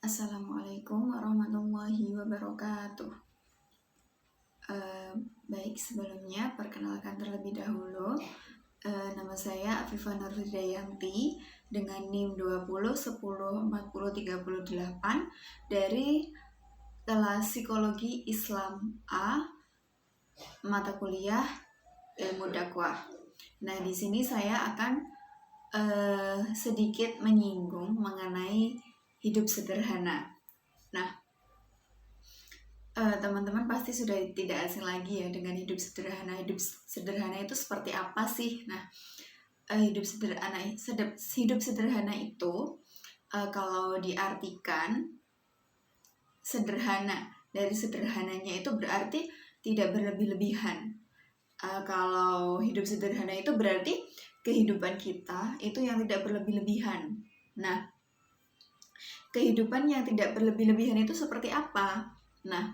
Assalamualaikum warahmatullahi wabarakatuh. Baik, sebelumnya perkenalkan terlebih dahulu, nama saya Afifah Nurhidayanti dengan NIM 2010104038 dari kelas Psikologi Islam A, mata kuliah Ilmu Dakwah. Nah, di sini saya akan sedikit menyinggung mengenai hidup sederhana. Nah, teman-teman pasti sudah tidak asing lagi ya dengan hidup sederhana. Hidup sederhana itu seperti apa sih? Nah, hidup sederhana itu kalau diartikan sederhana, dari sederhananya itu berarti tidak berlebih-lebihan. Kalau hidup sederhana itu berarti kehidupan kita itu yang tidak berlebih-lebihan. Nah, kehidupan yang tidak berlebih-lebihan itu seperti apa? Nah,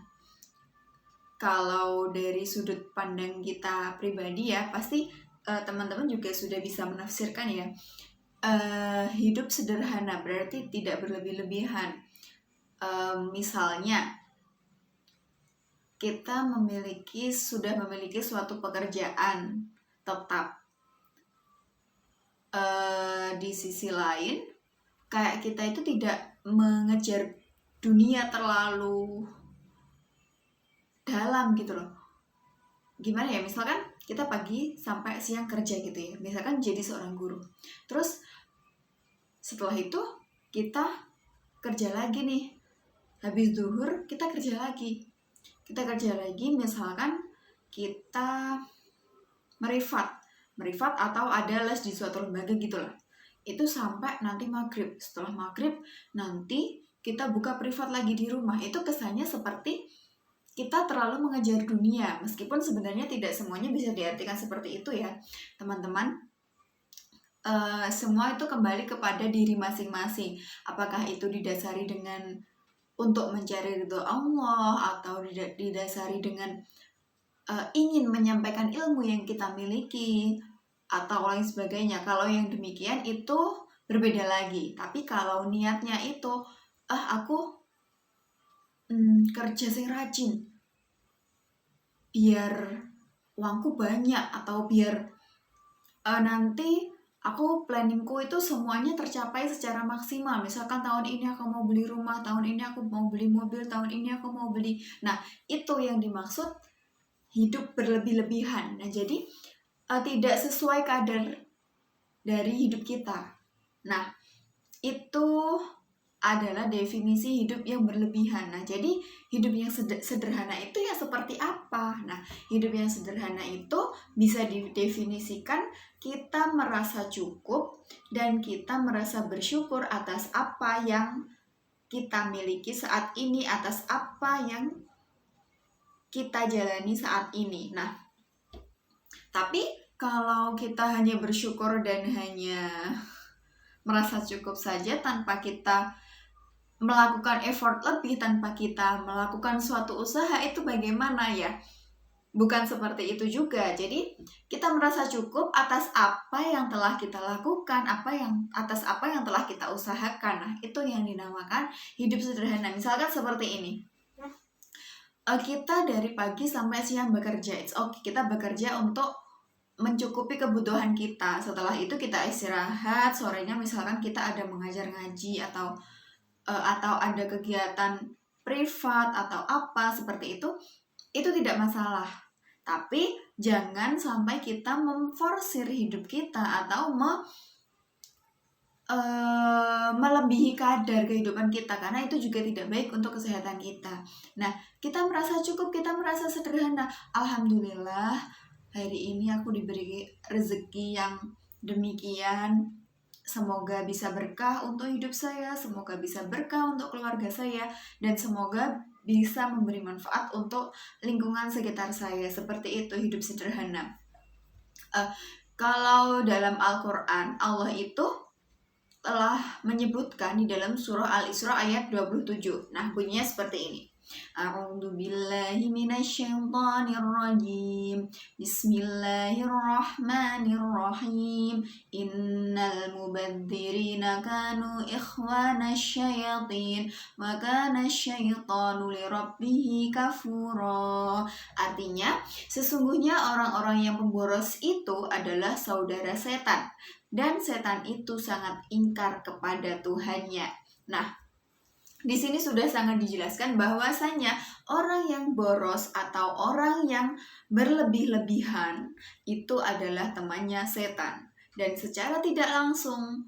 kalau dari sudut pandang kita pribadi ya, pasti teman-teman juga sudah bisa menafsirkan ya. Hidup sederhana berarti tidak berlebih-lebihan. Misalnya, kita sudah memiliki suatu pekerjaan tetap. Di sisi lain, kayak kita itu tidak mengejar dunia terlalu dalam gitu loh. Gimana ya, misalkan kita pagi sampai siang kerja gitu ya, misalkan jadi seorang guru. Terus setelah itu kita kerja lagi nih, habis zuhur kita kerja lagi, misalkan kita merivat atau ada les di suatu lembaga gitu lah. Itu sampai nanti maghrib. Setelah maghrib nanti kita buka privat lagi di rumah. Itu kesannya seperti kita terlalu mengejar dunia, meskipun sebenarnya tidak semuanya bisa diartikan seperti itu ya teman-teman. Semua itu kembali kepada diri masing-masing. Apakah itu didasari dengan untuk mencari ridho Allah, atau didasari dengan ingin menyampaikan ilmu yang kita miliki atau lain sebagainya. Kalau yang demikian itu berbeda lagi. Tapi kalau niatnya itu aku kerja sing rajin biar uangku banyak, atau biar nanti aku planningku itu semuanya tercapai secara maksimal. Misalkan tahun ini aku mau beli rumah, tahun ini aku mau beli mobil, tahun ini aku mau beli. Nah, itu yang dimaksud hidup berlebih-lebihan. Nah, jadi tidak sesuai kadar dari hidup kita. Nah, itu adalah definisi hidup yang berlebihan. Nah, jadi hidup yang sederhana itu ya seperti apa? Nah, hidup yang sederhana itu bisa didefinisikan kita merasa cukup dan kita merasa bersyukur atas apa yang kita miliki saat ini, atas apa yang kita jalani saat ini. Nah, tapi kalau kita hanya bersyukur dan hanya merasa cukup saja tanpa kita melakukan effort lebih, tanpa kita melakukan suatu usaha, itu bagaimana ya? Bukan seperti itu juga. Jadi kita merasa cukup atas apa yang telah kita lakukan, atas apa yang telah kita usahakan. Nah, itu yang dinamakan hidup sederhana. Misalkan seperti ini, kita dari pagi sampai siang bekerja, it's okay, kita bekerja untuk mencukupi kebutuhan kita. Setelah itu kita istirahat, sorenya misalkan kita ada mengajar ngaji atau ada kegiatan privat atau apa seperti itu tidak masalah. Tapi jangan sampai kita memforsir hidup kita atau melebihi kadar kehidupan kita, karena itu juga tidak baik untuk kesehatan kita. Nah, kita merasa cukup, kita merasa sederhana. Alhamdulillah, hari ini aku diberi rezeki yang demikian. Semoga bisa berkah untuk hidup saya, semoga bisa berkah untuk keluarga saya, dan semoga bisa memberi manfaat untuk lingkungan sekitar saya. Seperti itu hidup sederhana. Kalau dalam Al-Quran, Allah itu telah menyebutkan di dalam surah Al-Isra ayat 27. Nah, bunyinya seperti ini. A'udzu billahi minasyaitonir rajim. Bismillahirrahmanirrahim. Innal mubadzirina kanu ikhwana syayatin wa kana syaitanu lirabbih kafura. Artinya, sesungguhnya orang-orang yang pemboros itu adalah saudara setan, dan setan itu sangat ingkar kepada Tuhannya. Nah, di sini sudah sangat dijelaskan bahwasanya orang yang boros atau orang yang berlebih-lebihan itu adalah temannya setan. Dan secara tidak langsung,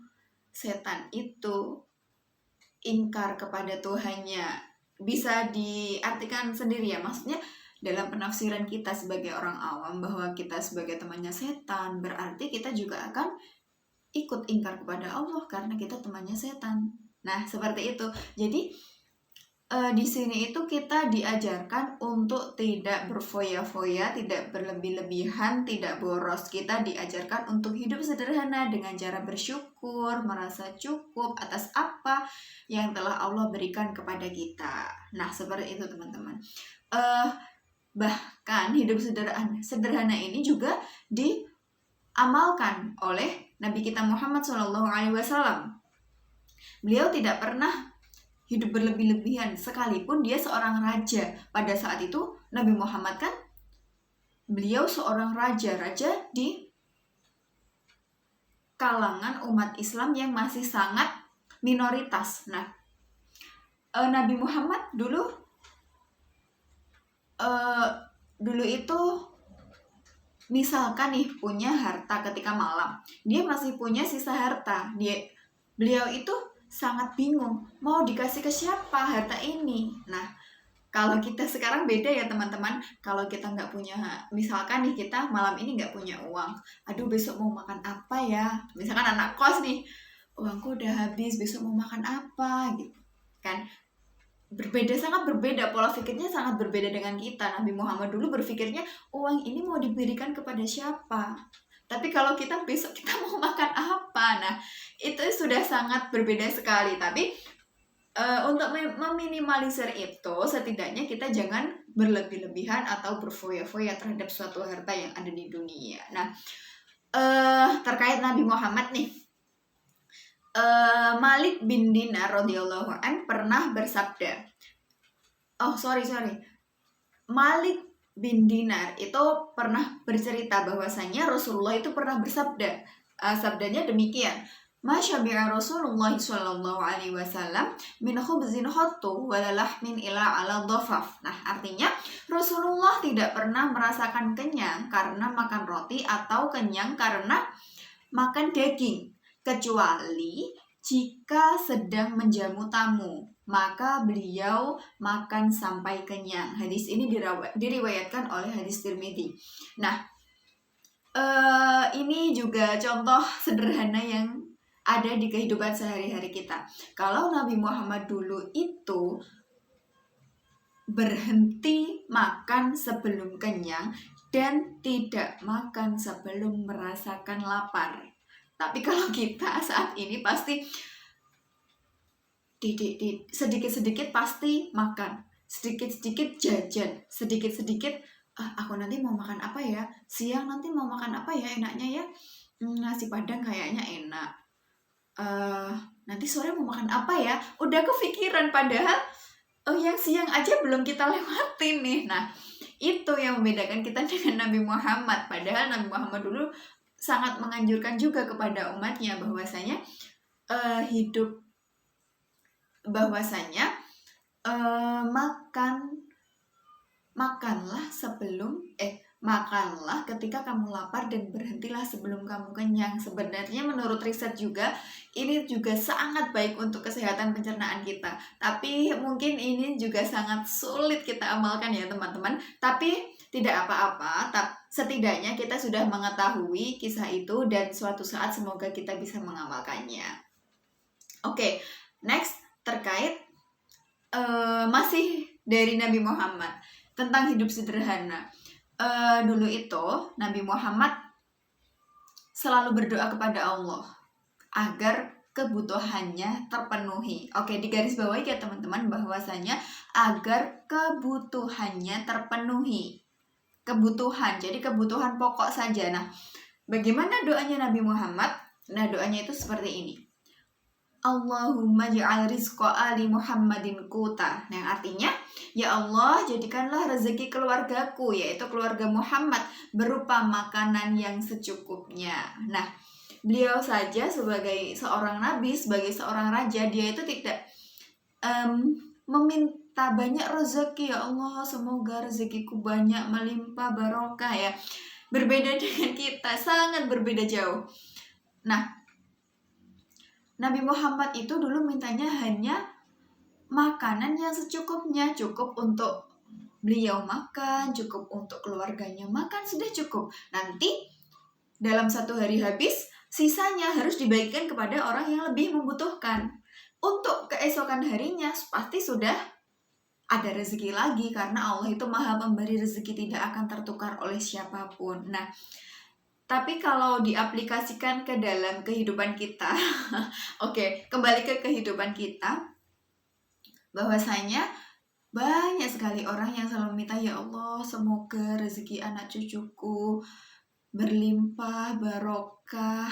setan itu ingkar kepada Tuhannya. Bisa diartikan sendiri ya, maksudnya dalam penafsiran kita sebagai orang awam bahwa kita sebagai temannya setan, berarti kita juga akan ikut ingkar kepada Allah karena kita temannya setan. Nah, seperti itu. Jadi di sini itu kita diajarkan untuk tidak berfoya-foya, tidak berlebih-lebihan, tidak boros. Kita diajarkan untuk hidup sederhana dengan cara bersyukur, merasa cukup atas apa yang telah Allah berikan kepada kita. Nah, seperti itu teman-teman. Bahkan hidup sederhana ini juga diamalkan oleh Nabi kita Muhammad SAW. Beliau tidak pernah hidup berlebih-lebihan, sekalipun dia seorang raja. Pada saat itu Nabi Muhammad kan beliau seorang raja di kalangan umat Islam yang masih sangat minoritas. Nah, Nabi Muhammad dulu itu misalkan nih punya harta ketika malam, dia masih punya sisa harta, beliau itu sangat bingung mau dikasih ke siapa harta ini. Nah, kalau kita sekarang beda ya teman-teman. Kalau kita nggak punya, misalkan nih kita malam ini nggak punya uang, aduh besok mau makan apa ya, misalkan anak kos nih, uangku udah habis, besok mau makan apa gitu kan. Sangat berbeda, pola pikirnya sangat berbeda dengan kita. Nabi Muhammad dulu berpikirnya uang ini mau diberikan kepada siapa, tapi kalau kita besok kita mau makan apa. Nah, itu sudah sangat berbeda sekali. Tapi untuk meminimalisir itu, setidaknya kita jangan berlebih-lebihan atau berfoya-foya terhadap suatu harta yang ada di dunia. Nah, terkait Nabi Muhammad nih, Malik bin Dinar radhiyallahu an pernah bersabda. Malik bin Dinar itu pernah bercerita bahwasanya Rasulullah itu pernah bersabda. Sabdanya demikian. Ma syabi'a Rasulullah sallallahu alaihi wasallam min khubzin khattu wala lahmin ila ala dhafaf. Nah, artinya Rasulullah tidak pernah merasakan kenyang karena makan roti atau kenyang karena makan daging, kecuali jika sedang menjamu tamu, maka beliau makan sampai kenyang. Hadis ini diriwayatkan oleh hadis Tirmidzi. Nah, ini juga contoh sederhana yang ada di kehidupan sehari-hari kita. Kalau Nabi Muhammad dulu itu berhenti makan sebelum kenyang dan tidak makan sebelum merasakan lapar. Tapi kalau kita saat ini pasti sedikit-sedikit pasti makan, sedikit-sedikit jajan, sedikit-sedikit aku nanti mau makan apa ya, siang nanti mau makan apa ya enaknya ya, nasi padang kayaknya enak, nanti sore mau makan apa ya, udah kepikiran, padahal yang siang aja belum kita lewatin nih. Nah, itu yang membedakan kita dengan Nabi Muhammad. Padahal Nabi Muhammad dulu sangat menganjurkan juga kepada umatnya bahwasanya makanlah ketika kamu lapar dan berhentilah sebelum kamu kenyang. Sebenarnya menurut riset juga ini juga sangat baik untuk kesehatan pencernaan kita. Tapi mungkin ini juga sangat sulit kita amalkan ya teman-teman. Tapi tidak apa-apa, setidaknya kita sudah mengetahui kisah itu dan suatu saat semoga kita bisa mengamalkannya. Oke, next terkait masih dari Nabi Muhammad tentang hidup sederhana. Dulu itu Nabi Muhammad selalu berdoa kepada Allah agar kebutuhannya terpenuhi. Oke, digarisbawahi ya teman-teman, bahwasanya agar kebutuhannya terpenuhi. Kebutuhan, jadi kebutuhan pokok saja. Nah, bagaimana doanya Nabi Muhammad? Nah, doanya itu seperti ini. Allahumma ja'al rizqa ali Muhammadin quta. Nah, yang artinya, ya Allah, jadikanlah rezeki keluargaku, yaitu keluarga Muhammad, berupa makanan yang secukupnya. Nah, beliau saja sebagai seorang nabi, sebagai seorang raja, dia itu tidak meminta banyak rezeki. Ya Allah, semoga rezekiku banyak, melimpah, barokah ya. Berbeda dengan kita, sangat berbeda jauh. Nah, Nabi Muhammad itu dulu mintanya hanya makanan yang secukupnya, cukup untuk beliau makan, cukup untuk keluarganya makan, sudah cukup. Nanti dalam satu hari habis, sisanya harus dibagikan kepada orang yang lebih membutuhkan. Untuk keesokan harinya pasti sudah ada rezeki lagi, karena Allah itu maha pemberi rezeki, tidak akan tertukar oleh siapapun. Nah, tapi kalau diaplikasikan ke dalam kehidupan kita, oke, kembali ke kehidupan kita, bahwasanya banyak sekali orang yang selalu minta, ya Allah, semoga rezeki anak cucuku berlimpah, barokah,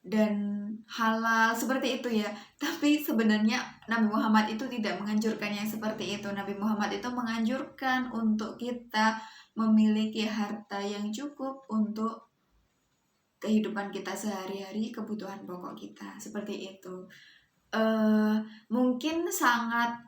dan halal, seperti itu ya. Tapi sebenarnya Nabi Muhammad itu tidak menganjurkan yang seperti itu. Nabi Muhammad itu menganjurkan untuk kita memiliki harta yang cukup untuk kehidupan kita sehari-hari, kebutuhan pokok kita, seperti itu. Mungkin sangat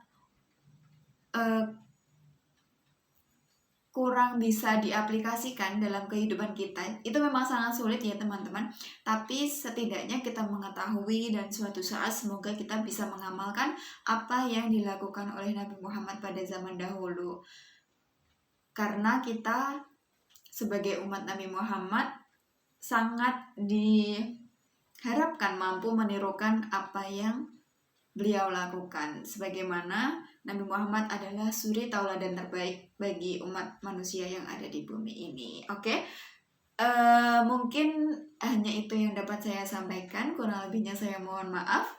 kurang bisa diaplikasikan dalam kehidupan kita. Itu memang sangat sulit ya teman-teman. Tapi setidaknya kita mengetahui, dan suatu saat semoga kita bisa mengamalkan apa yang dilakukan oleh Nabi Muhammad pada zaman dahulu. Karena kita sebagai umat Nabi Muhammad sangat diharapkan mampu menirukan apa yang beliau lakukan, sebagaimana Nabi Muhammad adalah suri tauladan terbaik bagi umat manusia yang ada di bumi ini. Oke, mungkin hanya itu yang dapat saya sampaikan. Kurang lebihnya saya mohon maaf.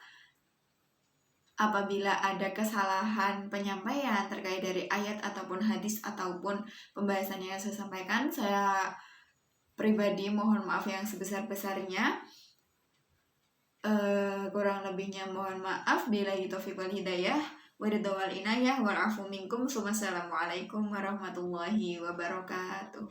Apabila ada kesalahan penyampaian terkait dari ayat ataupun hadis ataupun pembahasan yang saya sampaikan, saya pribadi mohon maaf yang sebesar-besarnya. Kurang lebihnya mohon maaf. Billahi taufiq wal hidayah, waridho wal inayah, wal afu minkum. Wassalamualaikum warahmatullahi wabarakatuh.